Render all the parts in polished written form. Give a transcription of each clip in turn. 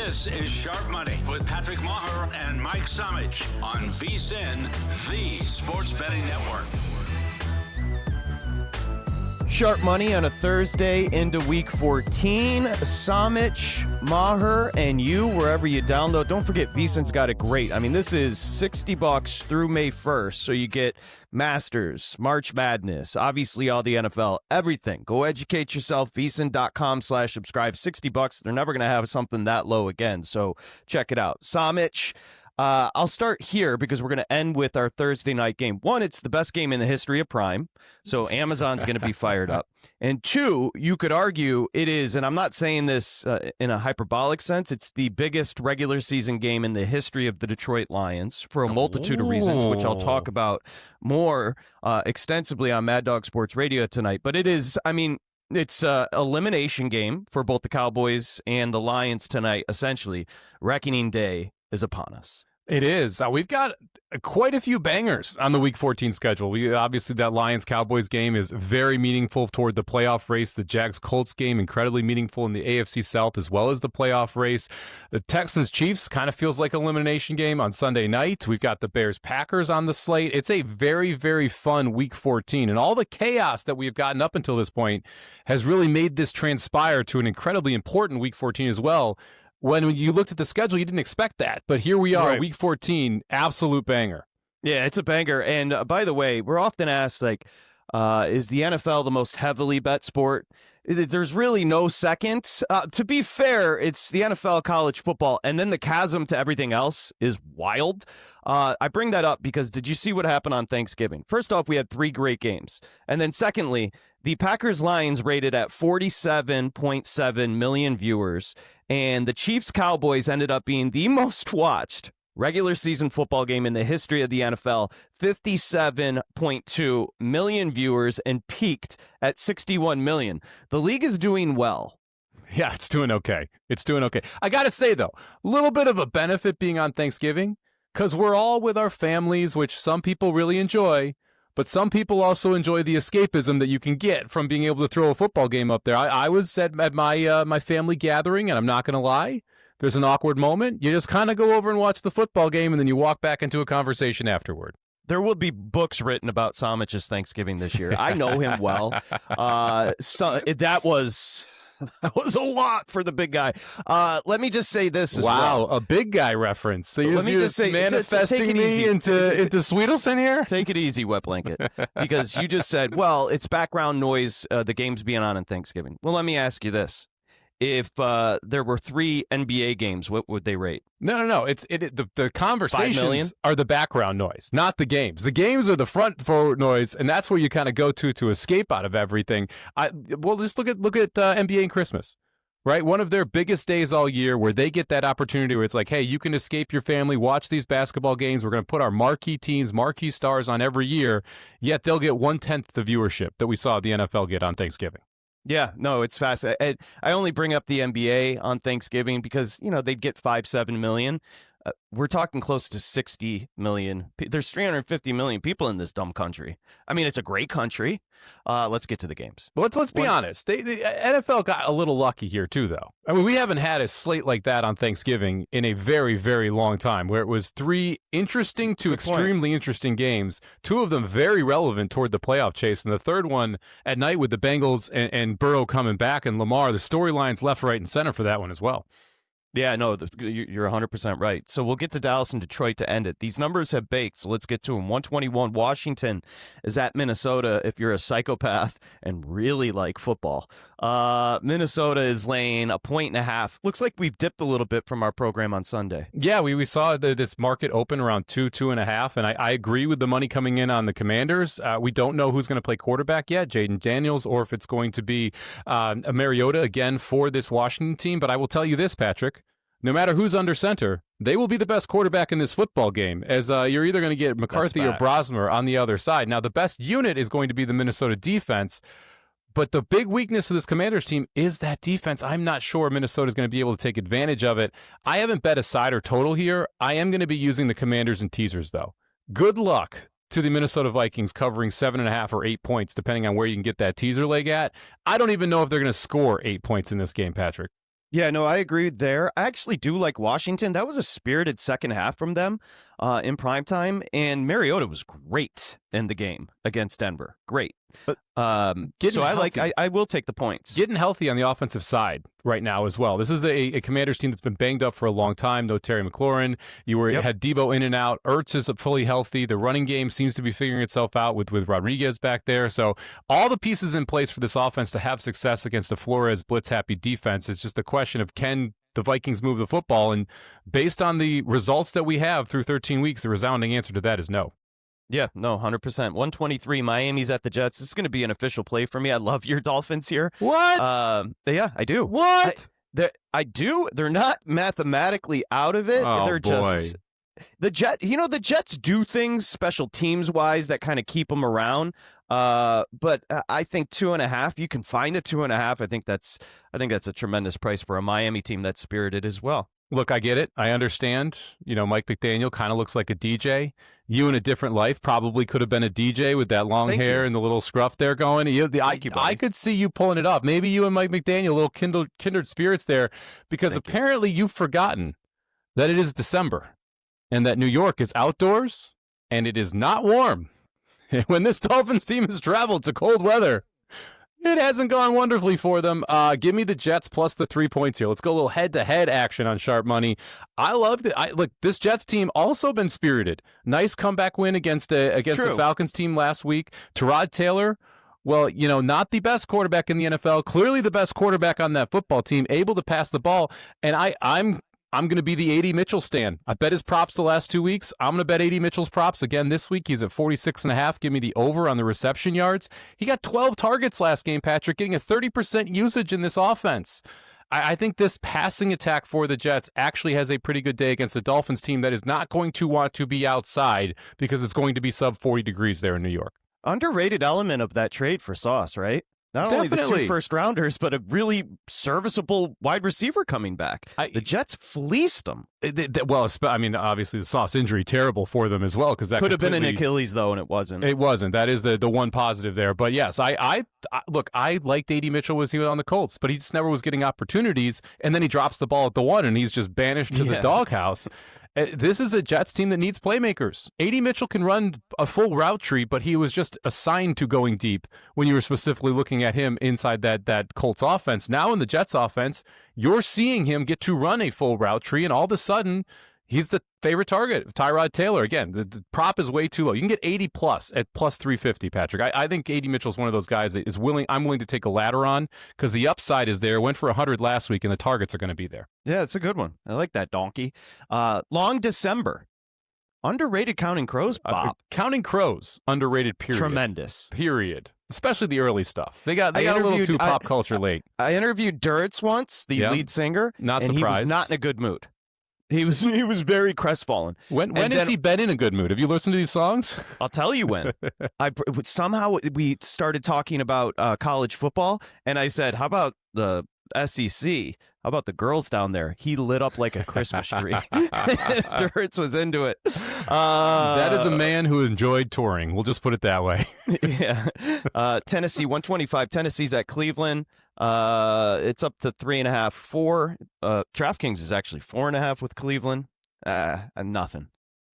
This is Sharp Money with Patrick Meagher and Mike Somich on VSiN, the Sports Betting Network. Sharp Money on a Thursday into Week 14. Somich, Meagher, and you, wherever you download. Don't forget, VSiN's got it great. I mean, this is $60 through May 1st, so you get Masters, March Madness, obviously all the NFL, everything. Go educate yourself, VSiN.com/subscribe. $60. They're never going to have something that low again, so check it out. Somich, I'll start here because we're going to end with our Thursday night game. One, it's the best game in the history of Prime, so Amazon's going to be fired up. And two, you could argue it is, and I'm not saying this in a hyperbolic sense, it's the biggest regular season game in the history of the Detroit Lions for a multitude of reasons, which I'll talk about more extensively on Mad Dog Sports Radio tonight. But it is, I mean, it's an elimination game for both the Cowboys and the Lions tonight, essentially. Reckoning Day is upon us. It is. We've got quite a few bangers on the Week 14 schedule. Obviously, that Lions-Cowboys game is very meaningful toward the playoff race. The Jags-Colts game, incredibly meaningful in the AFC South, as well as the playoff race. The Texans-Chiefs kind of feels like an elimination game on Sunday night. We've got the Bears-Packers on the slate. It's a very, very fun Week 14. And all the chaos that we've gotten up until this point has really made this transpire to an incredibly important Week 14 as well. When you looked at the schedule, you didn't expect that. But here we are, right. Week 14, absolute banger. Yeah, it's a banger. And by the way, we're often asked, like, is the NFL the most heavily bet sport? There's really no second. To be fair, it's the NFL, college football, and then the chasm to everything else is wild. I bring that up because did you see what happened on Thanksgiving? First off, we had 3 great games. And then secondly, the Packers-Lions rated at 47.7 million viewers, and the Chiefs-Cowboys ended up being the most watched regular season football game in the history of the NFL, 57.2 million viewers, and peaked at 61 million. The league is doing well. Yeah, it's doing okay. It's doing okay. I got to say, though, a little bit of a benefit being on Thanksgiving, because we're all with our families, which some people really enjoy, but some people also enjoy the escapism that you can get from being able to throw a football game up there. I was at my family gathering, and I'm not going to lie, there's an awkward moment. You just kind of go over and watch the football game, and then you walk back into a conversation afterward. There will be books written about Somich's Thanksgiving this year. I know him well. So that was a lot for the big guy. Let me just say this as well. Wow, a big guy reference. So let me just say, manifesting me into Sweetelson here? Take it easy, Wet Blanket. Because you just said, well, it's background noise, the game's being on Thanksgiving. Well, let me ask you this. If there were 3 NBA games, what would they rate? No. The conversations are the background noise, not the games. The games are the front forward noise, and that's where you kind of go to escape out of everything. Just look at NBA and Christmas, right? One of their biggest days all year where they get that opportunity where it's like, hey, you can escape your family, watch these basketball games. We're going to put our marquee teams, marquee stars on every year, yet they'll get 1/10 the viewership that we saw the NFL get on Thanksgiving. Yeah, no, it's fast. I only bring up the NBA on Thanksgiving because, they'd get 5-7 million. We're talking close to 60 million. There's 350 million people in this dumb country. I mean, it's a great country. Let's get to the games. Let's be honest. The NFL got a little lucky here, too, though. I mean, we haven't had a slate like that on Thanksgiving in a very, very long time, where it was 3 interesting to extremely interesting games, 2 of them very relevant toward the playoff chase, and the third one at night with the Bengals and Burrow coming back and Lamar, the storylines left, right, and center for that one as well. Yeah, no, you're 100% right. So we'll get to Dallas and Detroit to end it. These numbers have baked, so let's get to them. 121, Washington is at Minnesota if you're a psychopath and really like football. Minnesota is laying 1.5. Looks like we've dipped a little bit from our program on Sunday. Yeah, we saw this market open around 2.5, and I agree with the money coming in on the Commanders. We don't know who's going to play quarterback yet, Jaden Daniels, or if it's going to be Mariota again for this Washington team. But I will tell you this, Patrick. No matter who's under center, they will be the best quarterback in this football game, as you're either going to get McCarthy or Brosmer on the other side. Now, the best unit is going to be the Minnesota defense, but the big weakness of this Commanders team is that defense. I'm not sure Minnesota is going to be able to take advantage of it. I haven't bet a side or total here. I am going to be using the Commanders and teasers, though. Good luck to the Minnesota Vikings covering 7.5 or 8 points, depending on where you can get that teaser leg at. I don't even know if they're going to score 8 points in this game, Patrick. Yeah, no, I agree there. I actually do like Washington. That was a spirited second half from them in primetime, and Mariota was great in the game against Denver. Great. So I will take the points. Getting healthy on the offensive side right now as well. This is a Commanders team that's been banged up for a long time. No Terry McLaurin. Had Debo in and out. Ertz is fully healthy. The running game seems to be figuring itself out with Rodriguez back there. So all the pieces in place for this offense to have success against a Flores blitz-happy defense. It's just a question of can the Vikings move the football? And based on the results that we have through 13 weeks, the resounding answer to that is no. Yeah, no, 100%. 123, Miami's at the Jets. This is going to be an official play for me. I love your Dolphins here. What? Yeah, I do. What? I do. They're not mathematically out of it. Oh, They're boy. just the Jets do things special teams wise that kind of keep them around. But I think 2.5, you can find a 2.5. I think that's a tremendous price for a Miami team that's spirited as well. Look, I get it. I understand. Mike McDaniel kind of looks like a DJ. You in a different life probably could have been a DJ with that long hair and the little scruff there going. I could see you pulling it off. Maybe you and Mike McDaniel, a little kindred spirits there, because apparently you've forgotten that it is December and that New York is outdoors and it is not warm. When this Dolphins team has traveled to cold weather, it hasn't gone wonderfully for them. Give me the Jets plus the 3 points here. Let's go a little head-to-head action on sharp money. I loved it. Look, this Jets team also been spirited. Nice comeback win against the Falcons team last week. Tyrod Taylor, well, not the best quarterback in the NFL. Clearly the best quarterback on that football team, able to pass the ball. And I'm going to be the A.D. Mitchell stan. I bet his props the last 2 weeks. I'm going to bet A.D. Mitchell's props again this week. He's at 46.5. Give me the over on the reception yards. He got 12 targets last game, Patrick, getting a 30% usage in this offense. I think this passing attack for the Jets actually has a pretty good day against the Dolphins team that is not going to want to be outside because it's going to be sub 40 degrees there in New York. Underrated element of that trade for Sauce, right? Not only the 2 first-rounders, but a really serviceable wide receiver coming back. The Jets fleeced them. Obviously the Sauce injury, terrible for them as well. Because that could have been an Achilles, though, and it wasn't. It wasn't. That is the one positive there. But yes, I liked A.D. Mitchell was he was on the Colts, but he just never was getting opportunities. And then he drops the ball at the 1, and he's just banished to the doghouse. This is a Jets team that needs playmakers. A.D. Mitchell can run a full route tree, but he was just assigned to going deep when you were specifically looking at him inside that Colts offense. Now in the Jets offense, you're seeing him get to run a full route tree, and all of a sudden, he's the favorite target of Tyrod Taylor. Again, the prop is way too low. You can get 80 plus at plus 350, Patrick. I think A.D. Mitchell's one of those guys that I'm willing to take a ladder on because the upside is there. Went for 100 last week, and the targets are going to be there. Yeah, it's a good one. I like that donkey. Long December. Underrated Counting Crows, Bob. Counting Crows, underrated, period. Tremendous. Period. Especially the early stuff. They got a little too pop culture late. I interviewed Duritz once, the lead singer. Not and surprised. He was not in a good mood. He was very crestfallen. When has he been in a good mood? Have you listened to these songs? I'll tell you when. Somehow we started talking about college football, and I said, how about the SEC? How about the girls down there? He lit up like a Christmas tree. Duritz was into it. That is a man who enjoyed touring. We'll just put it that way. Yeah. Tennessee, 125. Tennessee's at Cleveland. It's up to 3.5, 4. DraftKings is actually 4.5 with Cleveland. Nothing.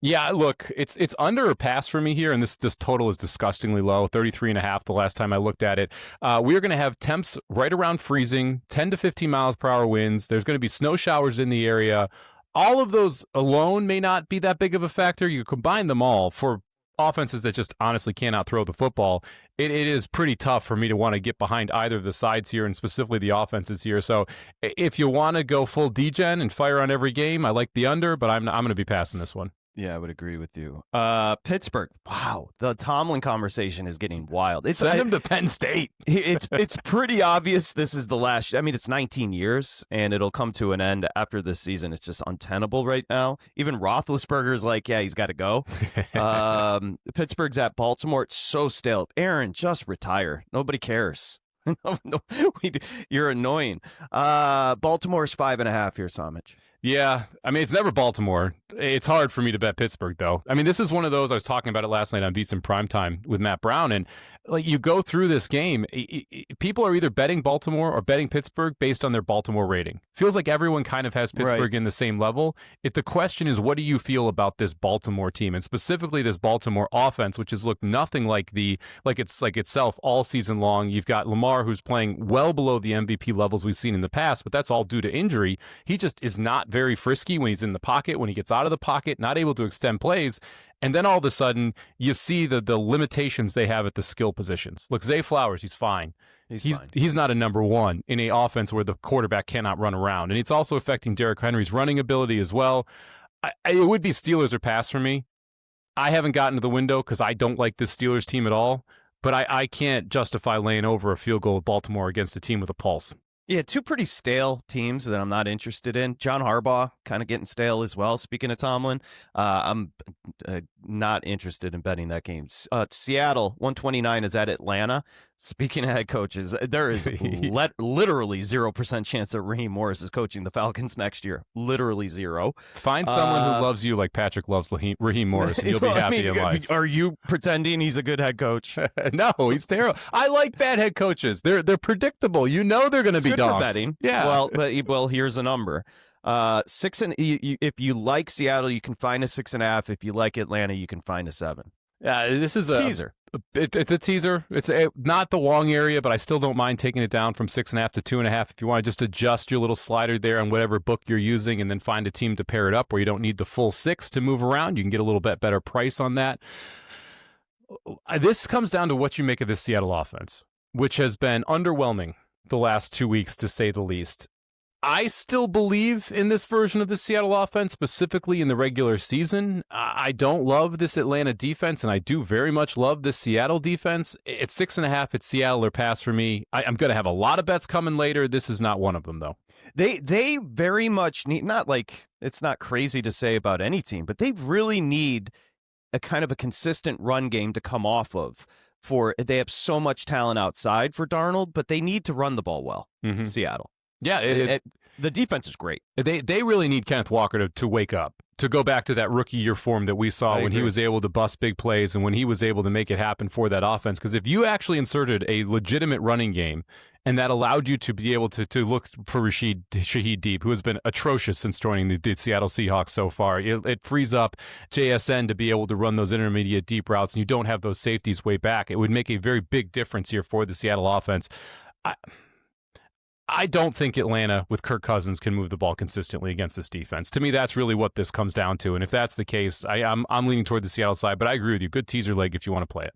Yeah, look, it's under a pass for me here, and this total is disgustingly low, 33.5 the last time I looked at it. We are going to have temps right around freezing, 10 to 15 miles per hour winds. There's going to be snow showers in the area. All of those alone may not be that big of a factor. You combine them all for offenses that just honestly cannot throw the football. It is pretty tough for me to want to get behind either of the sides here, and specifically the offenses here. So if you want to go full degen and fire on every game, I like the under, but I'm going to be passing this one. Yeah, I would agree with you. Pittsburgh. Wow, the Tomlin conversation is getting wild. Send him to Penn State. It's pretty obvious this is the last. I mean, it's 19 years, and it'll come to an end after this season. It's just untenable right now. Even Roethlisberger's like, yeah, he's got to go. Pittsburgh's at Baltimore. It's so stale. Aaron, just retire. Nobody cares. No, you're annoying. Baltimore's 5.5 here, Somich. Yeah, I mean, it's never Baltimore. It's hard for me to bet Pittsburgh, though. I mean, this is one of those, I was talking about it last night on VSiN Primetime with Matt Brown, and like you go through this game, people are either betting Baltimore or betting Pittsburgh based on their Baltimore rating. Feels like everyone kind of has Pittsburgh in the same level. The question is, what do you feel about this Baltimore team, and specifically this Baltimore offense, which has looked nothing like itself all season long? You've got Lamar, who's playing well below the MVP levels we've seen in the past, but that's all due to injury. He just is not very frisky when he's in the pocket, when he gets out of the pocket, not able to extend plays. And then all of a sudden, you see the limitations they have at the skill positions. Look, Zay Flowers, he's fine. He's not a number one in an offense where the quarterback cannot run around. And it's also affecting Derrick Henry's running ability as well. It would be Steelers or pass for me. I haven't gotten to the window because I don't like this Steelers team at all. But I can't justify laying over a field goal with Baltimore against a team with a pulse. Yeah, two pretty stale teams that I'm not interested in. John Harbaugh kind of getting stale as well. Speaking of Tomlin, I'm not interested in betting that game. Seattle, 129 is at Atlanta. Speaking of head coaches, there is literally 0% chance that Raheem Morris is coaching the Falcons next year. Literally zero. Find someone who loves you like Patrick loves Raheem Morris, and you'll be happy in life. Are you pretending he's a good head coach? No, he's terrible. I like bad head coaches. They're predictable. You know they're going to be good dogs. For betting. Yeah. Well, here's a number. If you like Seattle, you can find a 6.5. If you like Atlanta, you can find a 7. This is a teaser. It's a teaser. It's not the long area, but I still don't mind taking it down from 6.5 to 2.5. If you want to just adjust your little slider there on whatever book you're using, and then find a team to pair it up where you don't need the full 6 to move around, you can get a little bit better price on that. This comes down to what you make of this Seattle offense, which has been underwhelming the last 2 weeks, to say the least. I still believe in this version of the Seattle offense, specifically in the regular season. I don't love this Atlanta defense, and I do very much love this Seattle defense. At 6.5, it's Seattle or pass for me. I'm going to have a lot of bets coming later. This is not one of them, though. They very much need, not like, it's not crazy to say about any team, but they really need a kind of a consistent run game to come off of. They have so much talent outside for Darnold, but they need to run the ball well. Seattle. Yeah, the defense is great. They really need Kenneth Walker to wake up, to go back to that rookie year form that we saw when he was able to bust big plays and when he was able to make it happen for that offense. Because if you actually inserted a legitimate running game and that allowed you to be able to look for Shaheed Deep, who has been atrocious since joining the Seattle Seahawks so far, it frees up JSN to be able to run those intermediate deep routes, and you don't have those safeties way back. It would make a very big difference here for the Seattle offense. I don't think Atlanta with Kirk Cousins can move the ball consistently against this defense. To me, that's really what this comes down to. And if that's the case, I'm leaning toward the Seattle side, but I agree with you. Good teaser leg if you want to play it.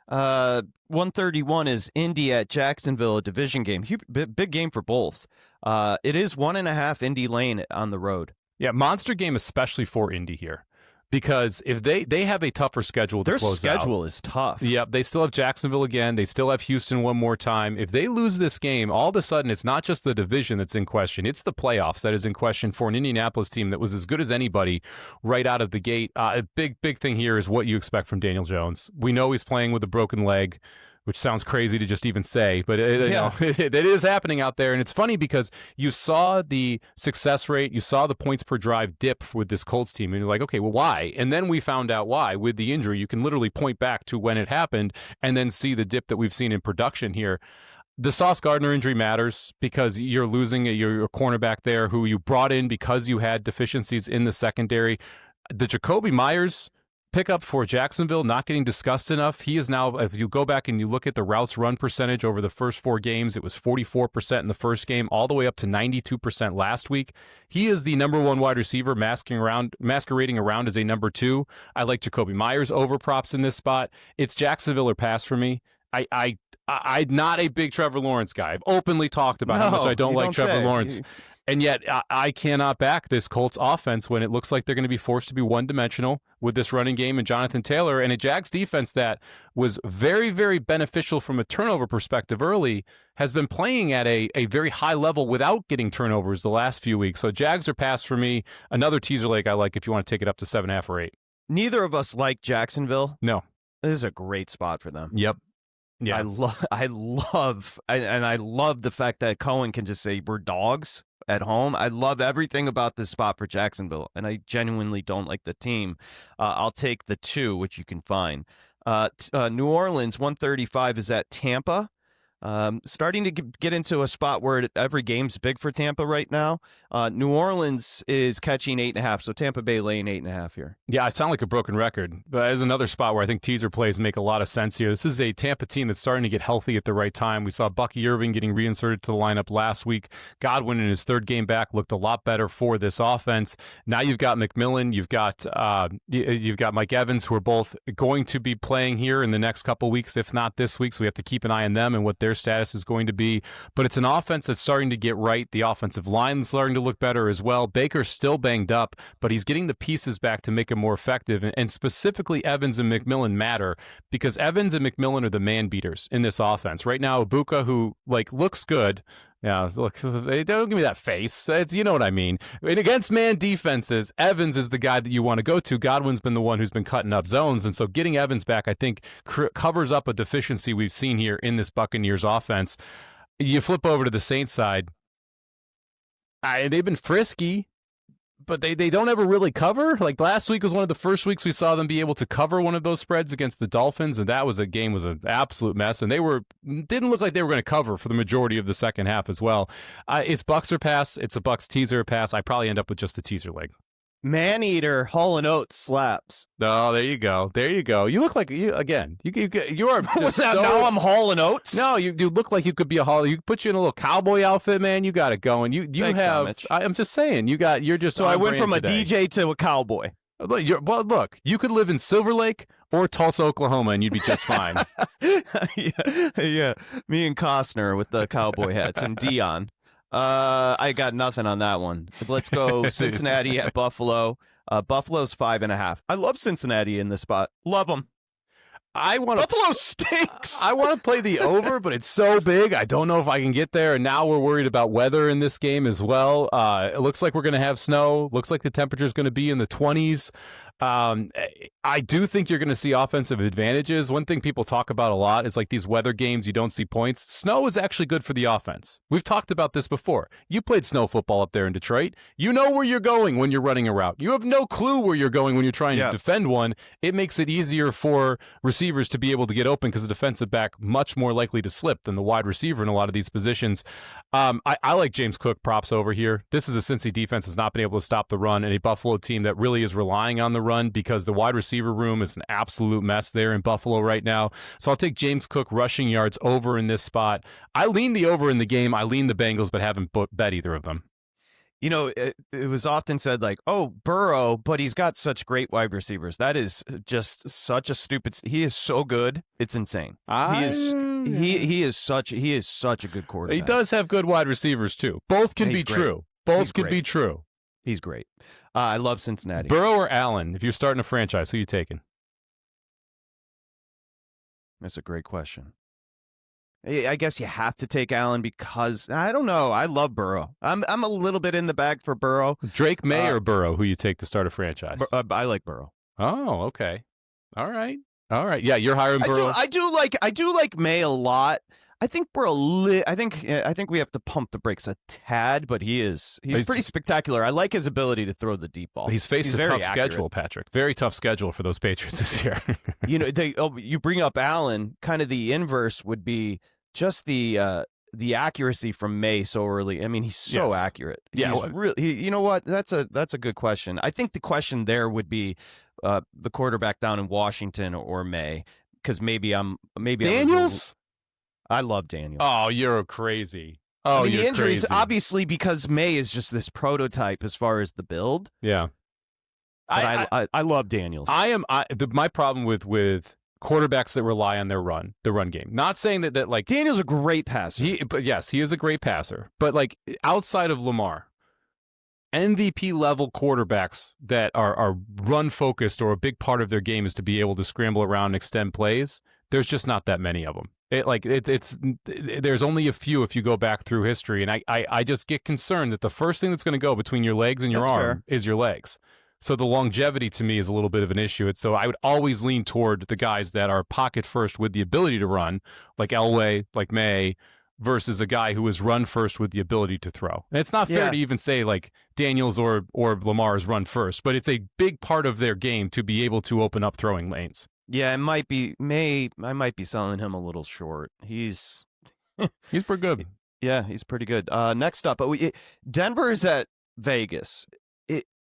131 is Indy at Jacksonville, a division game. Big game for both. It is 1.5 Indy Lane on the road. Yeah, monster game, especially for Indy here. Because if they have a tougher schedule to close out. Their schedule is tough. Yep, they still have Jacksonville again. They still have Houston one more time. If they lose this game, all of a sudden it's not just the division that's in question. It's the playoffs that is in question for an Indianapolis team that was as good as anybody right out of the gate. A big thing here is what you expect from Daniel Jones. We know he's playing with a broken leg, which sounds crazy to just even say, but it is happening out there. And it's funny because you saw the success rate, you saw the points per drive dip with this Colts team, and you're like, okay, well, why? And then we found out why. With the injury, you can literally point back to when it happened and then see the dip that we've seen in production here. The Sauce Gardner injury matters because you're losing your cornerback there who you brought in because you had deficiencies in the secondary. The Jacoby Myers pickup for Jacksonville not getting discussed enough. He is now, if you go back and you look at the routes run percentage over the first 4 games, it was 44% in the first game, all the way up to 92% last week. He is the number 1 wide receiver, masquerading around as a number 2. I like Jacoby Myers over props in this spot. It's Jacksonville or pass for me. I'm not a big Trevor Lawrence guy. I've openly talked about how much I don't like Trevor Lawrence. And yet I cannot back this Colts offense when it looks like they're going to be forced to be one-dimensional with this running game and Jonathan Taylor, and a Jags defense that was very, very beneficial from a turnover perspective early, has been playing at a very high level without getting turnovers the last few weeks. So Jags are pass for me. Another teaser leg I like if you want to take it up to 7.5 or 8. Neither of us like Jacksonville. No. This is a great spot for them. Yep. Yeah. I love the fact that Cohen can just say we're dogs at home. I love everything about this spot for Jacksonville, and I genuinely don't like the team. I'll take the 2, which you can find. New Orleans 135 is at Tampa. Starting to get into a spot where every game's big for Tampa right now. New Orleans is catching 8.5, so Tampa Bay laying 8.5 here. Yeah, I sound like a broken record, but there's another spot where I think teaser plays make a lot of sense here. This is a Tampa team that's starting to get healthy at the right time. We saw Bucky Irving getting reinserted to the lineup last week. Godwin in his 3rd game back looked a lot better for this offense. Now you've got McMillan, you've got Mike Evans, who are both going to be playing here in the next couple weeks, if not this week. So we have to keep an eye on them and what their status is going to be. But it's an offense that's starting to get right. The offensive line is starting to look better as well. Baker's still banged up, but he's getting the pieces back to make him more effective. And specifically, Evans and McMillan matter because Evans and McMillan are the man beaters in this offense. Right now, Ibuka, who looks good. Yeah, look, don't give me that face. You know what I mean. And against man defenses, Evans is the guy that you want to go to. Godwin's been the one who's been cutting up zones. And so getting Evans back, I think, covers up a deficiency we've seen here in this Buccaneers offense. You flip over to the Saints side. They've been frisky, but they don't ever really cover. Like last week was one of the first weeks we saw them be able to cover one of those spreads against the Dolphins, and that was an absolute mess. And they didn't look like they were going to cover for the majority of the second half as well. It's Bucs or pass. It's a Bucs teaser or pass. I probably end up with just the teaser leg. Maneater, Hall & Oates slaps. Oh, there you go. You look like you are just now I'm Hall & Oates? No, you look like you could be a Hall. You put you in a little cowboy outfit, man. You got it going. Thanks, have. Somich. I'm just saying. You're just. So I went from today. a DJ to a cowboy. Look, you could live in Silver Lake or Tulsa, Oklahoma, and you'd be just fine. yeah. Me and Costner with the cowboy hats and Dion. I got nothing on that one. Let's go Cincinnati at Buffalo. Buffalo's 5.5. I love Cincinnati in this spot. Love them. Buffalo stinks. I want to play the over, but it's so big. I don't know if I can get there. And now we're worried about weather in this game as well. It looks like we're going to have snow. Looks like the temperature is going to be in the 20s. I do think you're going to see offensive advantages. One thing people talk about a lot is like these weather games, you don't see points. Snow is actually good for the offense. We've talked about this before. You played snow football up there in Detroit. You know where you're going when you're running a route. You have no clue where you're going when you're trying to defend one. It makes it easier for receivers to be able to get open because the defensive back much more likely to slip than the wide receiver in a lot of these positions. I like James Cook props over here. This is a Cincy defense has not been able to stop the run, and a Buffalo team that really is relying on the run because the wide receiver room is an absolute mess there in Buffalo right now. So I'll take James Cook rushing yards over in this spot. I lean the over in the game. I lean the Bengals, but haven't bet either of them. You know, it was often said like, oh, Burrow, but he's got such great wide receivers. That is just such a stupid. He is so good. It's insane. He is such a good quarterback. He does have good wide receivers too. Both can be true. Both can be true. He's great. I love Cincinnati. Burrow or Allen? If you're starting a franchise, who are you taking? That's a great question. I guess you have to take Allen because I don't know. I love Burrow. I'm a little bit in the bag for Burrow. Drake May or Burrow? Who you take to start a franchise? I like Burrow. Oh, okay. All right. Yeah, you're hiring Burrow. I do like May a lot. I think I think we have to pump the brakes a tad, but he's pretty spectacular. I like his ability to throw the deep ball. He's faced a tough schedule, Patrick. Very tough schedule for those Patriots this year. You know, you bring up Allen. Kind of the inverse would be just the accuracy from May so early. I mean, he's so accurate. Yeah, you know what? That's a good question. I think the question there would be the quarterback down in Washington or May, because maybe Daniels. I love Daniels. Oh, you're crazy. Oh, the injuries, crazy. Obviously, because May is just this prototype as far as the build. Yeah. But I love Daniels. My problem with quarterbacks that rely on the run game. Not saying that like Daniels a great passer. He is a great passer. But like outside of Lamar, MVP level quarterbacks that are run focused or a big part of their game is to be able to scramble around and extend plays. There's just not that many of them. There's only a few if you go back through history, and I just get concerned that the first thing that's going to go between your legs and your arm is your legs. So the longevity to me is a little bit of an issue. So I would always lean toward the guys that are pocket first with the ability to run, like Elway, like May, versus a guy who is run first with the ability to throw. And it's not fair to even say like Daniels or Lamar is run first, but it's a big part of their game to be able to open up throwing lanes. Yeah, it might be I might be selling him a little short. He's pretty good. Yeah, he's pretty good. Next up, Denver is at Vegas.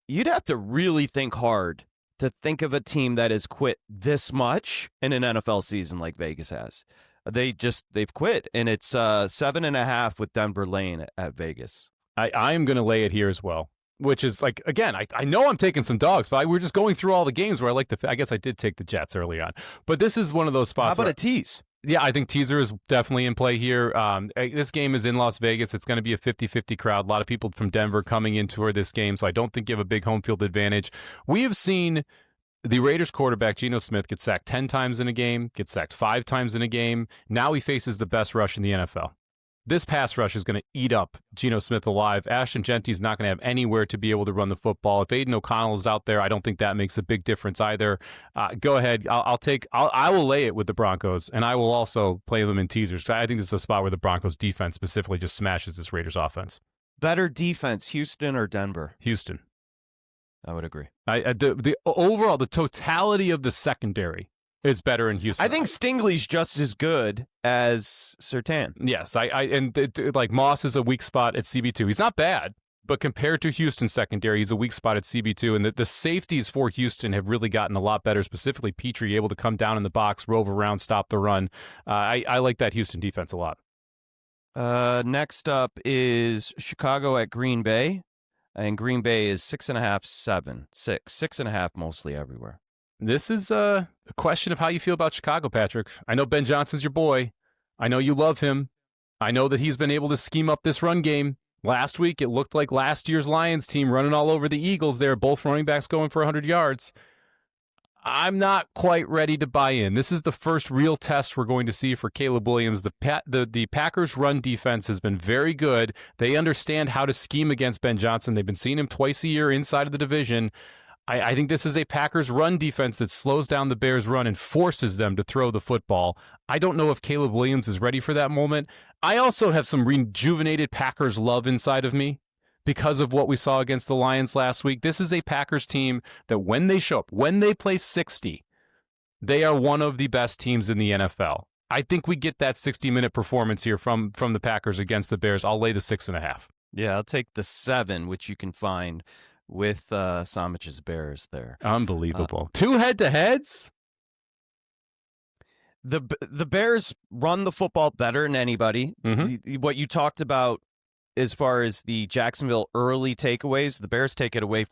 You'd have to really think hard to think of a team that has quit this much in an NFL season like Vegas has. They've quit, and it's 7.5 with Denver laying at Vegas. I am going to lay it here as well, which is like, again, I know I'm taking some dogs, but we're just going through all the games where I guess I did take the Jets early on, but this is one of those spots. How about a tease? Yeah, I think teaser is definitely in play here. This game is in Las Vegas. It's going to be a 50-50 crowd. A lot of people from Denver coming into this game, so I don't think you have a big home field advantage. We have seen the Raiders quarterback, Geno Smith, get sacked 10 times in a game, get sacked 5 times in a game. Now he faces the best rush in the NFL. This pass rush is going to eat up Geno Smith alive. Ashton Genty's not going to have anywhere to be able to run the football. If Aiden O'Connell is out there, I don't think that makes a big difference either. Go ahead. I will lay it with the Broncos, and I will also play them in teasers. I think this is a spot where the Broncos defense specifically just smashes this Raiders offense. Better defense, Houston or Denver? Houston. I would agree. The overall, the totality of the secondary is better in Houston. I think Stingley's just as good as Surtain. Yes, like Moss is a weak spot at CB2. He's not bad, but compared to Houston's secondary, he's a weak spot at CB2. And the safeties for Houston have really gotten a lot better, specifically Petrie, able to come down in the box, rove around, stop the run. I like that Houston defense a lot. Next up is Chicago at Green Bay. And Green Bay is 6.5, 7, 6.5 mostly everywhere. This is a question of how you feel about Chicago, Patrick. I know Ben Johnson's your boy. I know you love him. I know that he's been able to scheme up this run game. Last week, it looked like last year's Lions team running all over the Eagles there, both running backs going for 100 yards. I'm not quite ready to buy in. This is the first real test we're going to see for Caleb Williams. The Packers' run defense has been very good. They understand how to scheme against Ben Johnson. They've been seeing him twice a year inside of the division. I think this is a Packers run defense that slows down the Bears' run and forces them to throw the football. I don't know if Caleb Williams is ready for that moment. I also have some rejuvenated Packers love inside of me because of what we saw against the Lions last week. This is a Packers team that when they show up, when they play 60, they are one of the best teams in the NFL. I think we get that 60-minute performance here from the Packers against the Bears. I'll lay the 6.5. Yeah, I'll take the 7, which you can find with Somich's Bears there. Unbelievable. 2 head-to-heads? The Bears run the football better than anybody. Mm-hmm. What you talked about as far as the Jacksonville early takeaways, the Bears take it away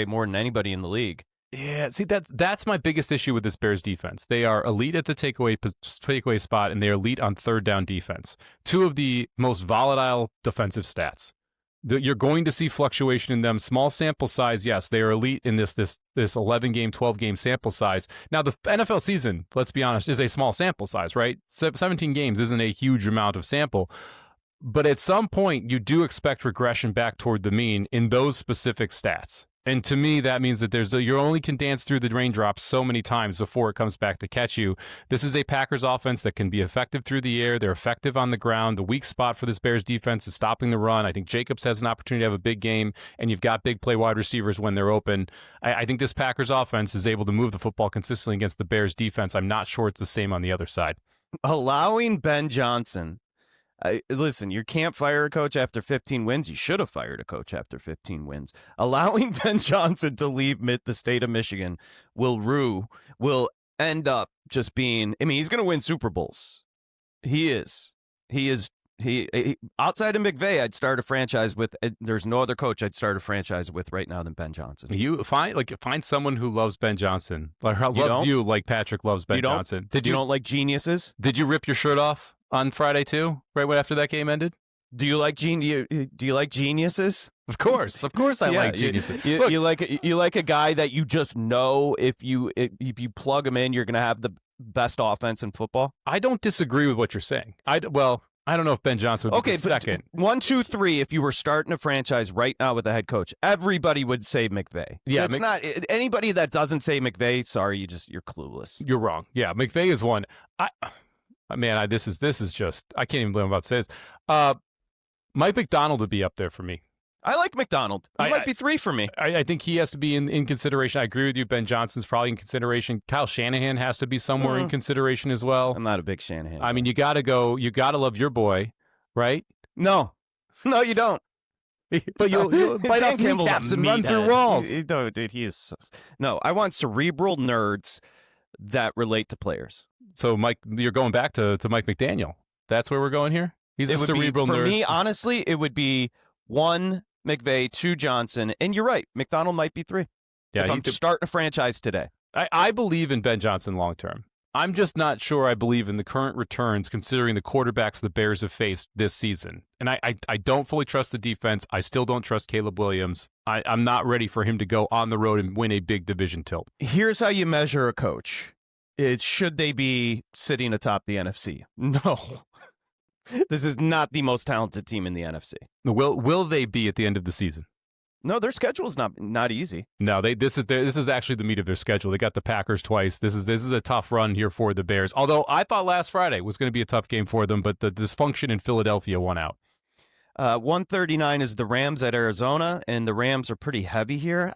more than anybody in the league. Yeah, see, that's my biggest issue with this Bears defense. They are elite at the takeaway spot, and they are elite on third down defense. 2 of the most volatile defensive stats. You're going to see fluctuation in them. Small sample size, yes, they are elite in this 11-game, 12-game sample size. Now, the NFL season, let's be honest, is a small sample size, right? 17 games isn't a huge amount of sample. But at some point, you do expect regression back toward the mean in those specific stats. And to me, that means that you only can dance through the raindrops so many times before it comes back to catch you. This is a Packers offense that can be effective through the air. They're effective on the ground. The weak spot for this Bears defense is stopping the run. I think Jacobs has an opportunity to have a big game, and you've got big play wide receivers when they're open. I think this Packers offense is able to move the football consistently against the Bears defense. I'm not sure it's the same on the other side. Allowing Ben Johnson. Listen, you can't fire a coach after 15 wins. You should have fired a coach after 15 wins. Allowing Ben Johnson to leave the state of Michigan will end up just being, he's going to win Super Bowls. He is. He outside of McVay, I'd start a franchise with. There's no other coach I'd start a franchise with right now than Ben Johnson. You find someone who loves Ben Johnson, like Patrick loves Ben Johnson. You don't like geniuses? Did you rip your shirt off on Friday too? Right after that game ended? Do you like geniuses? Of course, I like geniuses. You like a guy that you just know if you plug him in, you're going to have the best offense in football. I don't disagree with what you're saying. I don't know if Ben Johnson would be the second. 1, 2, 3. If you were starting a franchise right now with a head coach, everybody would say McVay. Yeah, it's not anybody that doesn't say McVay. Sorry, you're clueless. You're wrong. Yeah, McVay is one. This is just, I can't even believe I'm about to say this. Mike Macdonald would be up there for me. I like McDonald. He might be 3 for me. I think he has to be in consideration. I agree with you. Ben Johnson's probably in consideration. Kyle Shanahan has to be somewhere in consideration as well. I'm not a big Shanahan. I mean, you got to love your boy, right? No, you don't. But you'll bite off kneecaps and run through walls. No, dude, no. I want cerebral nerds that relate to players. So, Mike, you're going back to Mike McDaniel. That's where we're going here? He's a cerebral nerd. For me, honestly, it would be 1, McVay, 2, Johnson. And you're right. McDonald might be 3. Yeah, if I'm starting a franchise today. I believe in Ben Johnson long term. I'm just not sure I believe in the current returns considering the quarterbacks the Bears have faced this season. And I don't fully trust the defense. I still don't trust Caleb Williams. I'm not ready for him to go on the road and win a big division tilt. Here's how you measure a coach. Should they be sitting atop the NFC? No. This is not the most talented team in the NFC. Will they be at the end of the season? No, their schedule is not easy. No, this is actually the meat of their schedule. They got the Packers twice. This is a tough run here for the Bears. Although I thought last Friday was going to be a tough game for them, but the dysfunction in Philadelphia won out. 139 is the Rams at Arizona, and the Rams are pretty heavy here.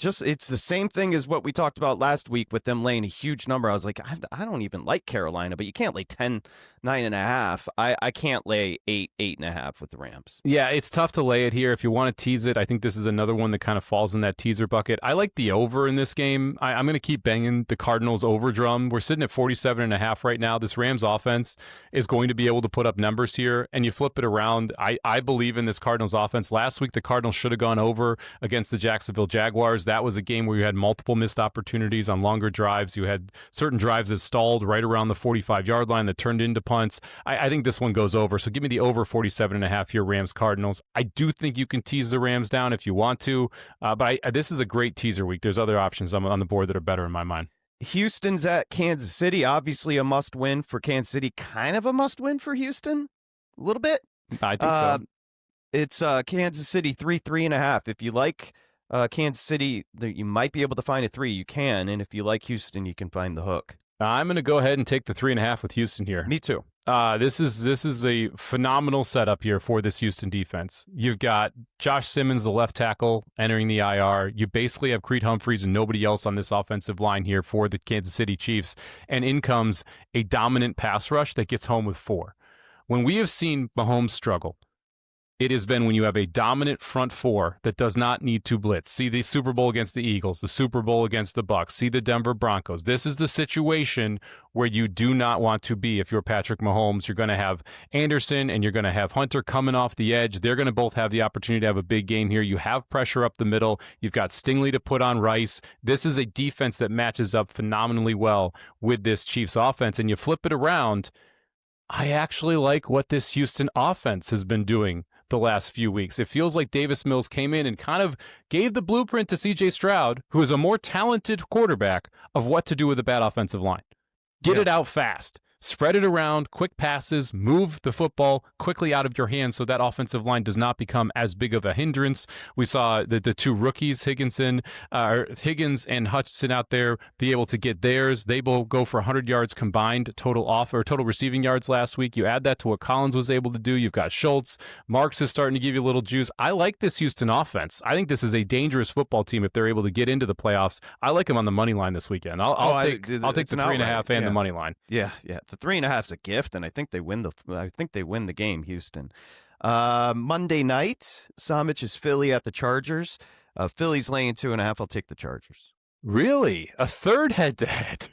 It's the same thing as what we talked about last week with them laying a huge number. I was like, I don't even like Carolina, but you can't lay 10, 9.5. I can't lay 8, 8.5 with the Rams. Yeah, it's tough to lay it here. If you want to tease it, I think this is another one that kind of falls in that teaser bucket. I like the over in this game. I'm going to keep banging the Cardinals over drum. We're sitting at 47.5 right now. This Rams offense is going to be able to put up numbers here, and you flip it around. I believe in this Cardinals offense. Last week, the Cardinals should have gone over against the Jacksonville Jaguars. That was a game where you had multiple missed opportunities on longer drives. You had certain drives that stalled right around the 45-yard line that turned into punts. I think this one goes over. So give me the over 47.5 here, Rams Cardinals. I do think you can tease the Rams down if you want to, but this is a great teaser week. There's other options on the board that are better in my mind. Houston's at Kansas City. Obviously a must-win for Kansas City. Kind of a must-win for Houston. A little bit. I think so. It's Kansas City 3.5. If you like Kansas City, you might be able to find a 3. You can, and if you like Houston, you can find the hook. I'm going to go ahead and take the 3.5 with Houston here. Me too. This is a phenomenal setup here for this Houston defense. You've got Josh Simmons, the left tackle, entering the IR. You basically have Creed Humphreys and nobody else on this offensive line here for the Kansas City Chiefs. And in comes a dominant pass rush that gets home with 4. When we have seen Mahomes struggle, it has been when you have a dominant front 4 that does not need to blitz. See the Super Bowl against the Eagles, the Super Bowl against the Bucs, see the Denver Broncos. This is the situation where you do not want to be if you're Patrick Mahomes. You're going to have Anderson and you're going to have Hunter coming off the edge. They're going to both have the opportunity to have a big game here. You have pressure up the middle. You've got Stingley to put on Rice. This is a defense that matches up phenomenally well with this Chiefs offense. And you flip it around, I actually like what this Houston offense has been doing the last few weeks. It feels like Davis Mills came in and kind of gave the blueprint to C.J. Stroud, who is a more talented quarterback, of what to do with a bad offensive line. Get it out fast. Spread it around, quick passes, move the football quickly out of your hands so that offensive line does not become as big of a hindrance. We saw the 2 rookies, Higgins and Hutchinson out there be able to get theirs. They both go for 100 yards combined total receiving yards last week. You add that to what Collins was able to do. You've got Schultz. Marks is starting to give you a little juice. I like this Houston offense. I think this is a dangerous football team if they're able to get into the playoffs. I like them on the money line this weekend. I'll take the 3.5 and the money line. Yeah. The 3.5 is a gift, and I think they win the game, Houston. Monday night, Somich is Philly at the Chargers. Philly's laying 2.5. I'll take the Chargers. Really? A third head-to-head?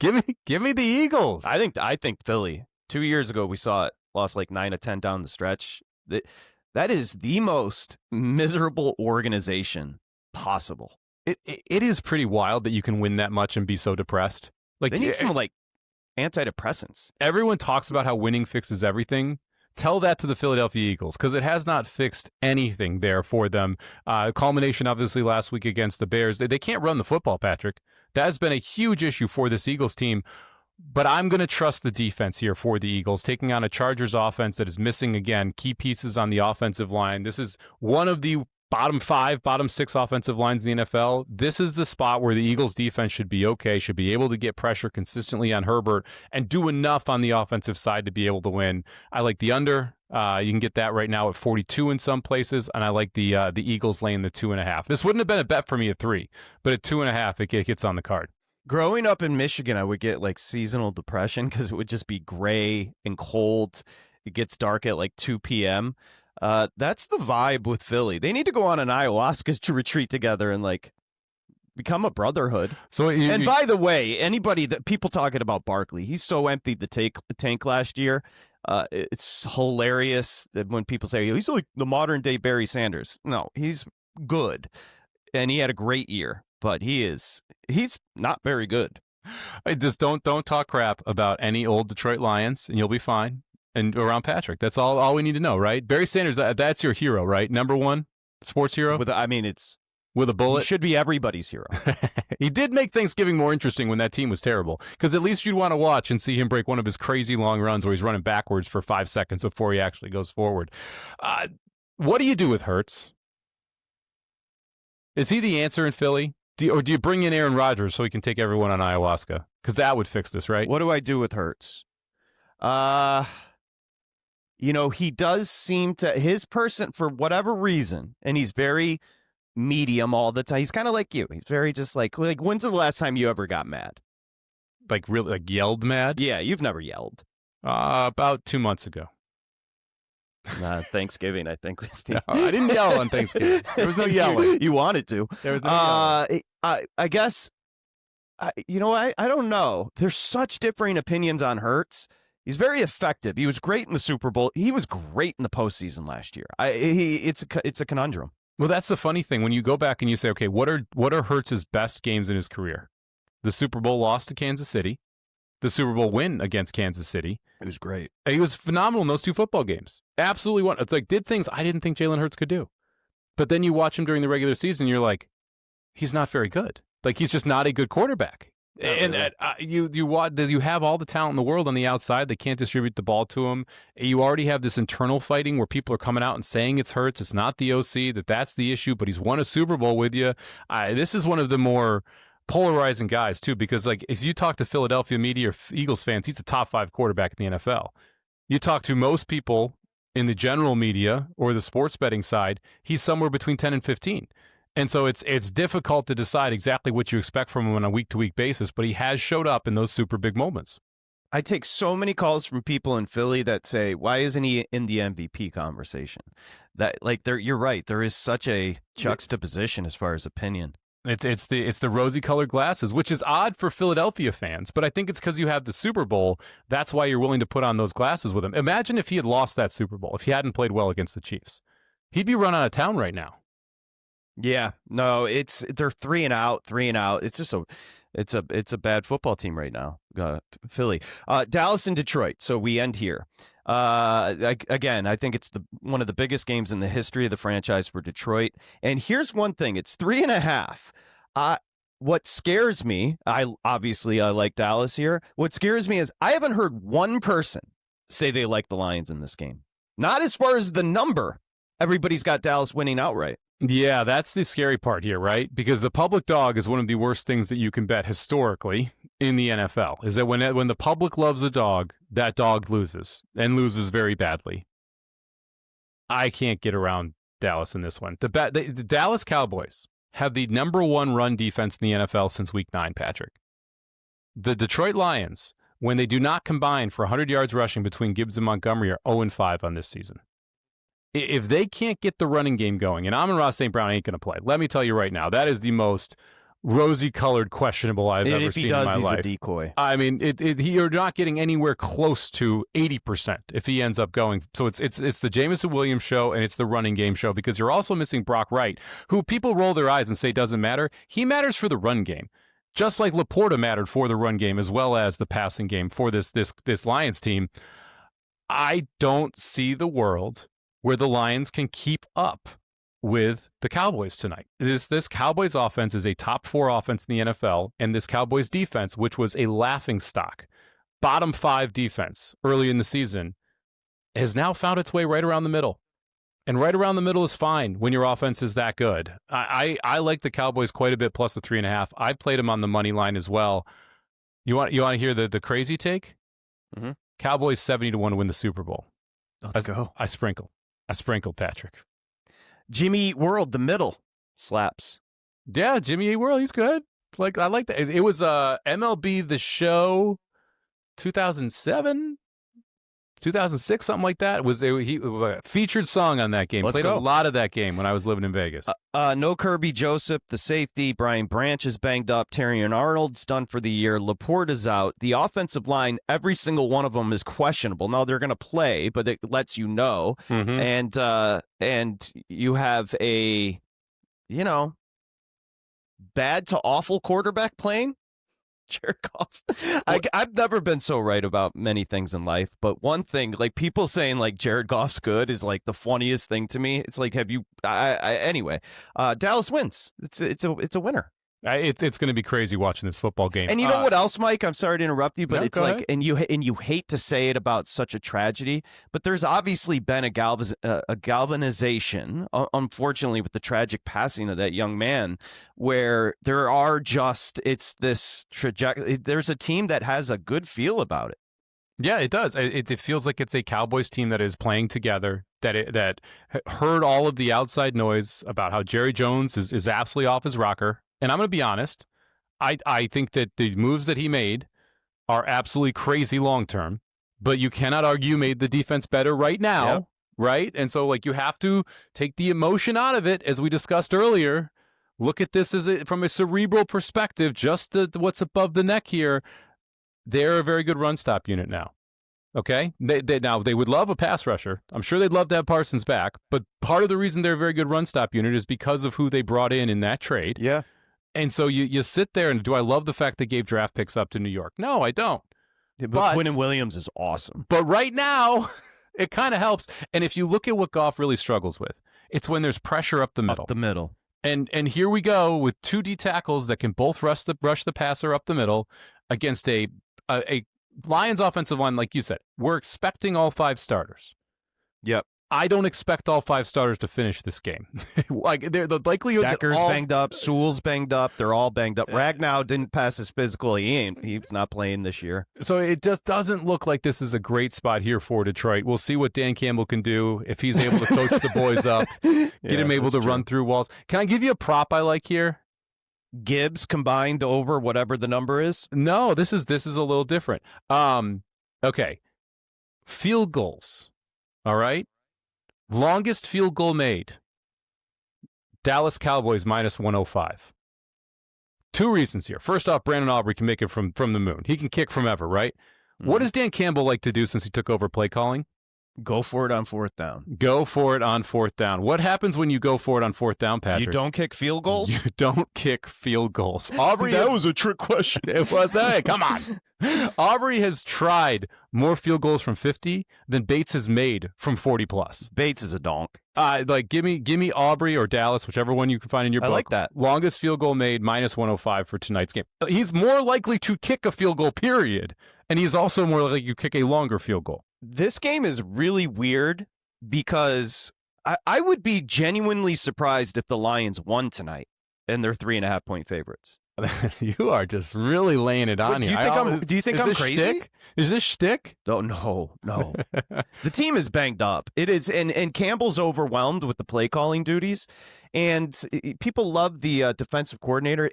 Give me the Eagles. I think Philly. 2 years ago, we saw it. Lost like 9 of 10 down the stretch. That is the most miserable organization possible. It is pretty wild that you can win that much and be so depressed. Like, they need some antidepressants. Everyone talks about how winning fixes everything. Tell that to the Philadelphia Eagles, because it has not fixed anything there for them. Culmination, obviously, last week against the Bears. They can't run the football, Patrick. That has been a huge issue for this Eagles team. But I'm going to trust the defense here for the Eagles, taking on a Chargers offense that is missing, again, key pieces on the offensive line. This is one of the bottom 5, bottom 6 offensive lines in the NFL. This is the spot where the Eagles defense should be okay, should be able to get pressure consistently on Herbert and do enough on the offensive side to be able to win. I like the under. You can get that right now at 42 in some places, and I like the Eagles laying the 2.5. This wouldn't have been a bet for me at 3, but at 2.5, it gets on the card. Growing up in Michigan, I would get like seasonal depression because it would just be gray and cold. It gets dark at like 2 p.m. That's the vibe with Philly. They need to go on an ayahuasca retreat together and like become a brotherhood. And by the way, anybody that people talking about Barkley, he's so emptied the tank last year. It's hilarious that when people say he's like the modern day Barry Sanders. No, he's good, and he had a great year. But he's not very good. Just don't talk crap about any old Detroit Lions, and you'll be fine. And around Patrick, that's all we need to know, right? Barry Sanders, that's your hero, right? Number 1 sports hero. It's with a bullet. He should be everybody's hero. He did make Thanksgiving more interesting when that team was terrible, because at least you'd want to watch and see him break one of his crazy long runs where he's running backwards for 5 seconds before he actually goes forward. What do you do with Hurts? Is he the answer in Philly? Or do you bring in Aaron Rodgers so he can take everyone on ayahuasca? Because that would fix this, right? What do I do with Hurts? He does seem to, his person, for whatever reason, and he's very medium all the time. He's kind of like you. He's very just like, when's the last time you ever got mad? Like really, like yelled mad? Yeah, you've never yelled. About 2 months ago. Thanksgiving, I think. No, I didn't yell on Thanksgiving. There was no yelling. You wanted to. There was no yelling. I guess, I don't know. There's such differing opinions on Hurts. He's very effective. He was great in the Super Bowl. He was great in the postseason last year. It's a conundrum. Well, that's the funny thing. When you go back and you say, okay, what are Hurts' best games in his career? The Super Bowl loss to Kansas City. The Super Bowl win against Kansas City. It was great. He was phenomenal in those 2 football games. Absolutely won. It's like did things I didn't think Jalen Hurts could do. But then you watch him during the regular season, you're like, he's not very good. Like he's just not a good quarterback. And you have all the talent in the world on the outside. They can't distribute the ball to him. You already have this internal fighting where people are coming out and saying it's Hurts. It's not the OC. That's the issue. But he's won a Super Bowl with you. This is one of the more polarizing guys too, because like if you talk to Philadelphia media or Eagles fans, he's the top 5 quarterback in the NFL. You talk to most people in the general media or the sports betting side, he's somewhere between 10 and 15. And so it's difficult to decide exactly what you expect from him on a week-to-week basis, but he has showed up in those super big moments. I take so many calls from people in Philly that say, why isn't he in the MVP conversation? You're right. There is such a juxtaposition as far as opinion. It's the rosy-colored glasses, which is odd for Philadelphia fans, but I think it's because you have the Super Bowl. That's why you're willing to put on those glasses with him. Imagine if he had lost that Super Bowl, if he hadn't played well against the Chiefs. He'd be run out of town right now. Yeah, no, they're 3 and out. It's just it's a bad football team right now. Philly, Dallas and Detroit. So we end here. Again, I think it's one of the biggest games in the history of the franchise for Detroit. And here's one thing: it's 3.5. What scares me, I like Dallas here. What scares me is I haven't heard one person say they like the Lions in this game. Not as far as the number. Everybody's got Dallas winning outright. Yeah, that's the scary part here, right? Because the public dog is one of the worst things that you can bet historically in the NFL, is that when the public loves a dog, that dog loses, and loses very badly. I can't get around Dallas in this one. The Dallas Cowboys have the number 1 run defense in the NFL since Week 9, Patrick. The Detroit Lions, when they do not combine for 100 yards rushing between Gibbs and Montgomery, are 0-5 on this season. If they can't get the running game going, and Amon-Ra St. Brown ain't going to play, let me tell you right now, that is the most rosy-colored questionable I've ever seen in my life. If he does, he's a decoy. I mean, you're not getting anywhere close to 80% if he ends up going. So it's the Jameson Williams show, and it's the running game show, because you're also missing Brock Wright, who people roll their eyes and say doesn't matter. He matters for the run game, just like Laporta mattered for the run game as well as the passing game for this Lions team. I don't see the world where the Lions can keep up with the Cowboys tonight. This Cowboys offense is a top 4 offense in the NFL, and this Cowboys defense, which was a laughingstock bottom 5 defense early in the season, has now found its way right around the middle. And right around the middle is fine when your offense is that good. I like the Cowboys quite a bit, plus the 3.5. I played them on the money line as well. You want to hear the crazy take? Mm-hmm. Cowboys 70 to 1 to win the Super Bowl. Let's go. I sprinkled, Patrick. Jimmy Eat World, the middle slaps. Yeah, Jimmy Eat World, he's good. Like, I like that. It was MLB The Show 2007. 2006, something like that. Was he a featured song on that game? Played a lot of that game when I was living in Vegas. No Kirby Joseph, the safety. Brian Branch is banged up. Terrion Arnold's done for the year. Laporte is out. The offensive line, every single one of them is questionable. Now they're going to play, but it lets you know. Mm-hmm. And you have a, bad to awful quarterback playing. Jared Goff. I've never been so right about many things in life, but one thing, like people saying like Jared Goff's good is like the funniest thing to me. It's like, anyway, Dallas wins. It's a winner. It's going to be crazy watching this football game. And you know what else, Mike? I'm sorry to interrupt you, but no, it's like, and you hate to say it about such a tragedy, but there's obviously been a galvanization, unfortunately, with the tragic passing of that young man, where there are it's this trajectory. There's a team that has a good feel about it. Yeah, it does. It feels like it's a Cowboys team that is playing together, that heard all of the outside noise about how Jerry Jones is absolutely off his rocker. And I'm going to be honest, I think that the moves that he made are absolutely crazy long-term, but you cannot argue made the defense better right now, yep. Right? And so, like, you have to take the emotion out of it, as we discussed earlier. Look at this from a cerebral perspective, just what's above the neck here. They're a very good run-stop unit now. Okay? They would love a pass rusher. I'm sure they'd love to have Parsons back, but part of the reason they're a very good run-stop unit is because of who they brought in that trade. Yeah. And so you sit there and do I love the fact they gave draft picks up to New York? No, I don't. Yeah, but Quinnen Williams is awesome. But right now, it kind of helps. And if you look at what Goff really struggles with, it's when there's pressure up the middle. Up the middle. And here we go with 2 D tackles that can both rush the passer up the middle against a Lions offensive line, like you said. We're expecting all 5 starters. Yep. I don't expect all 5 starters to finish this game. Like they're the likelihood. Decker's banged up. Sewell's banged up. They're all banged up. Ragnow didn't pass his physical. He's not playing this year. So it just doesn't look like this is a great spot here for Detroit. We'll see what Dan Campbell can do if he's able to coach the boys up, get him able to run through walls. Can I give you a prop I like here? Gibbs combined over whatever the number is. No, this is a little different. Okay, field goals. All right. Longest field goal made, Dallas Cowboys minus 105. 2 reasons here. First off, Brandon Aubrey can make it from the moon. He can kick from ever, right? Mm-hmm. What does Dan Campbell like to do since he took over play calling? Go for it on 4th down. Go for it on 4th down. What happens when you go for it on 4th down, Patrick? You don't kick field goals? You don't kick field goals. Aubrey that was a trick question. It was. Hey, come on. Aubrey has tried more field goals from 50 than Bates has made from 40 plus. Bates is a donk. Give me Aubrey or Dallas, whichever one you can find in your book. I like that. Longest field goal made, minus 105 for tonight's game. He's more likely to kick a field goal, period. And he's also more likely to kick a longer field goal. This game is really weird because I would be genuinely surprised if the Lions won tonight and they're 3.5 point favorites. You are just really laying it on here. Do you think I'm crazy? Shtick? Is this shtick? Oh, no. The team is banged up. It is, and Campbell's overwhelmed with the play calling duties, and people love the defensive coordinator.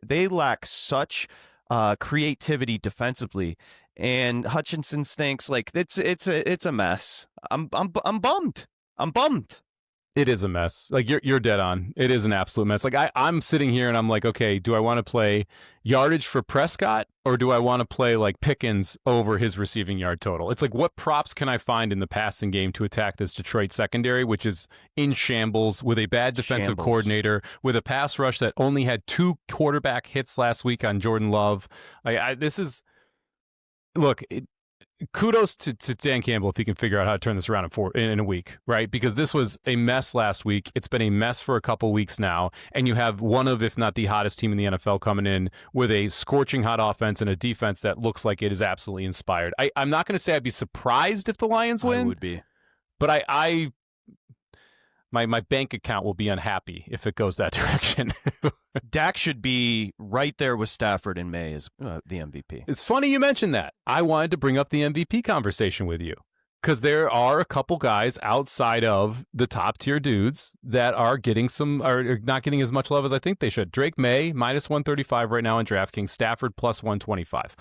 They lack such creativity defensively, and Hutchinson stinks. Like it's a mess. I'm bummed. It is a mess. Like you're dead on. It is an absolute mess. Like I'm sitting here and I'm like, okay, do I want to play yardage for Prescott or do I want to play like Pickens over his receiving yard total? It's like, what props can I find in the passing game to attack this Detroit secondary, which is in shambles with a bad defensive coordinator, with a pass rush that only had 2 quarterback hits last week on Jordan Love. kudos to Dan Campbell if he can figure out how to turn this around in a week, right? Because this was a mess last week. It's been a mess for a couple weeks now, and you have one of, if not the hottest team in the NFL coming in with a scorching hot offense and a defense that looks like it is absolutely inspired. I'm not going to say I'd be surprised if the Lions win. I would be. But my bank account will be unhappy if it goes that direction. Dak should be right there with Stafford in May as the MVP. It's funny you mentioned that. I wanted to bring up the MVP conversation with you because there are a couple guys outside of the top tier dudes that are not getting as much love as I think they should. Drake May, minus 135 right now in DraftKings. Stafford, plus 125.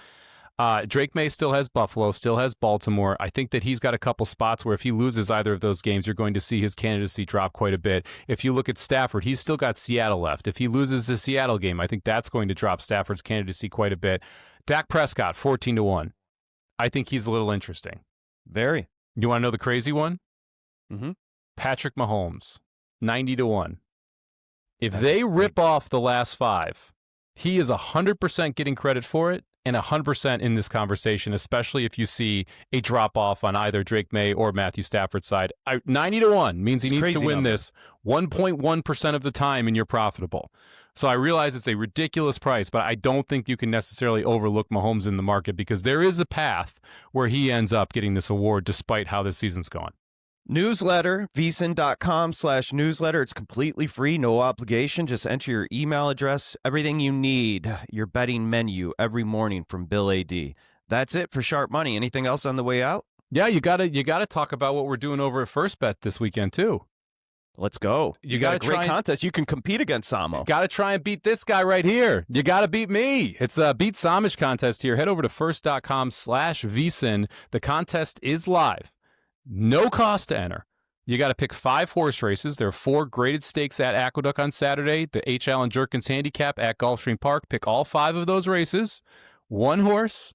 Drake May still has Buffalo, still has Baltimore. I think that he's got a couple spots where if he loses either of those games, you're going to see his candidacy drop quite a bit. If you look at Stafford, he's still got Seattle left. If he loses the Seattle game, I think that's going to drop Stafford's candidacy quite a bit. Dak Prescott, 14-1. I think he's a little interesting. Very. You want to know the crazy one? Mm-hmm. Patrick Mahomes, 90-1. If they rip off the last five, he is 100% getting credit for it. And 100% in this conversation, especially if you see a drop-off on either Drake May or Matthew Stafford's side. 90-1 means he needs to win this 1.1% of the time and you're profitable. So I realize it's a ridiculous price, but I don't think you can necessarily overlook Mahomes in the market because there is a path where he ends up getting this award despite how this season's going. Newsletter, VSiN.com/newsletter. It's completely free, no obligation. Just enter your email address, everything you need, your betting menu every morning from Bill A.D. That's it for Sharp Money. Anything else on the way out? Yeah, you gotta talk about what we're doing over at First Bet this weekend too. Let's go. You got a great contest. You can compete against Samo. Got to try and beat this guy right here. You got to beat me. It's a Beat Somich contest here. Head over to first.com/VSiN. The contest is live. No cost to enter. You got to pick 5 horse races. There are 4 graded stakes at Aqueduct on Saturday, the H. Allen Jerkins Handicap at Gulfstream Park. Pick all 5 of those races. 1 horse.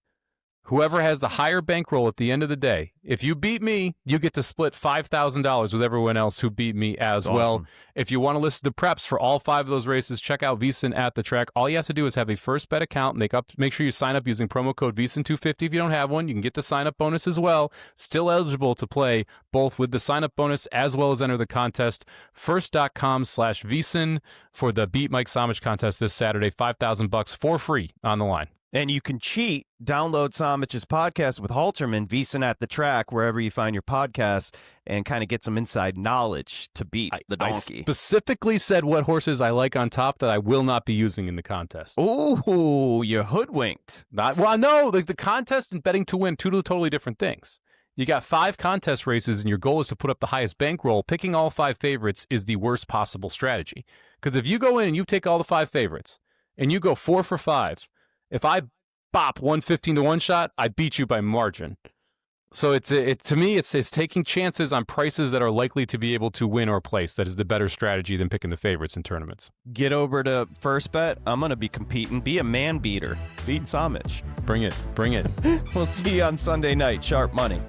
Whoever has the higher bankroll at the end of the day. If you beat me, you get to split $5,000 with everyone else who beat me as well. Awesome. If you want to listen to preps for all 5 of those races, check out VSiN at the track. All you have to do is have a First Bet account. Make sure you sign up using promo code VSiN250. If you don't have one, you can get the sign-up bonus as well. Still eligible to play both with the sign-up bonus as well as enter the contest. First.com/VSiN for the Beat Mike Somich contest this Saturday. $5,000 for free on the line. And you can cheat. Download Somich's podcast with Halterman, VSiN at the track, wherever you find your podcasts, and kind of get some inside knowledge to beat the donkey. I specifically said what horses I like on top that I will not be using in the contest. Ooh, you're hoodwinked. The contest and betting to win, 2 totally different things. You got 5 contest races, and your goal is to put up the highest bankroll. Picking all 5 favorites is the worst possible strategy. Because if you go in and you take all the 5 favorites, and you go 4 for 5, if I bop 115-1 shot, I beat you by margin. So to me, it's taking chances on prices that are likely to be able to win or place. That is the better strategy than picking the favorites in tournaments. Get over to First Bet. I'm going to be competing. Be a man beater. Beat Somich. Bring it. We'll see you on Sunday night. Sharp Money.